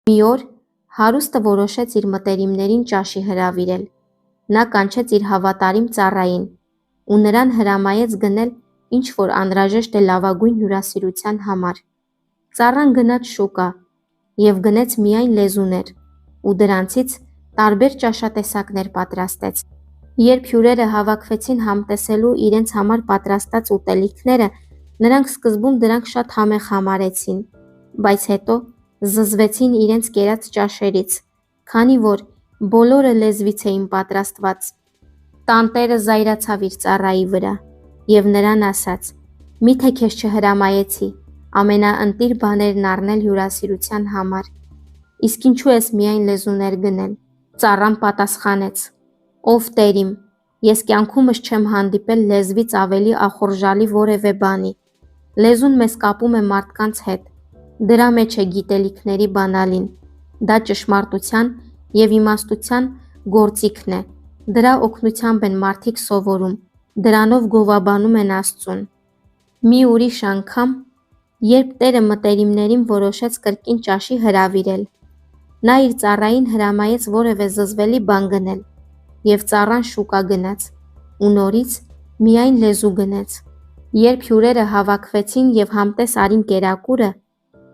Մի օր հարուստը որոշեց իր մտերիմներին ճաշի հրավիրել։ Նա կանչեց իր հավատարիմ ծառային ու նրան հրամայեց գնել ինչ-որ անհրաժեշտ է լավագույն հյուրասիրության համար։ Ծառան գնաց շուկա և գնեց միայն լեզուներ ու դրանցից տարբեր ճաշատեսակներ պատրաստեց։ Երբ հյուրերը հավաքվեցին համտեսելու իրենց համար պատրաստած ուտելիքները, նրանք սկզբում դրանք շատ համեղ համարեցին, բայց հետո զզվեցին իրենց կերած ճաշերից, քանի որ բոլորը լեզվից էին պատրաստված։ Տանտերը զայրացավ իր ծառայի վրա և նրան ասաց. «Միթե քեզ չհրամայեցի ամենաընտիր բաներն առնել հյուրասիրության համար, իսկ ինչու ես միայն լեզուներ գնել»։ Ծառան պատասխանեց. «Ով տեր իմ, ես կյանքումս չեմ հանդիպել լեզվից ավելի ախորժալի որևէ բանի։ Լեզուն մեզ կապում է մարդկանց հետ, դրա մեջ է գիտելիքների բանալին, դա ճշմարտության և իմաստության գործիքն է, դրա օգնությամբ են մարդիկ սովորում, դրանով գովաբանում են Աստծուն»։ Մի ուրիշ անգամ, երբ տերը մտերիմներին որոշեց կրկին ճաշի հրավիրել, նա իր ծառային հրամայեց որևէ զզվելի բան գնել, և ծառան շուկա գնաց ու նորից միայն լեզու գնեց։ Երբ հյուրերը հավաքվեցին և համտես արին կերակուրը,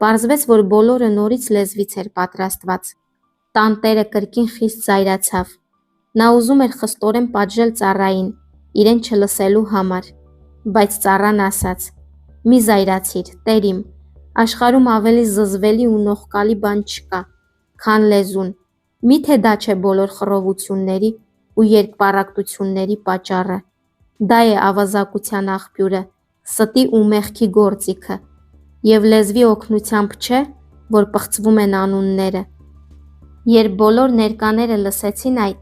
պարզվեց, որ բոլորը նորից լեզվից էր պատրաստված։ Տանտերը կրկին խիստ զայրացավ։ Նա ուզում էր խստորեն պատժել ծառային իրեն չլսելու համար, բայց ծառան ասաց. «Մի զայրացիր, տեր իմ, աշխարհում ավելի զզվելի ու նողկալի բան չկա, քան լեզուն։ Միթե դա չէ բոլոր խռովությունների ու երկպառակտությունների պատճառը։ Դա է ավազակության աղբյուրը, ստի ու մեղքի գործիքը, և լեզվի օգնությամբ չէ, որ պղծվում են անունները»։ Երբ բոլոր ներկաները լսեցին այդ,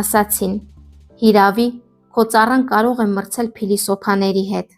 ասացին. «Հիրավի, քո ծառան կարող է մրցել փիլիսոփաների հետ»։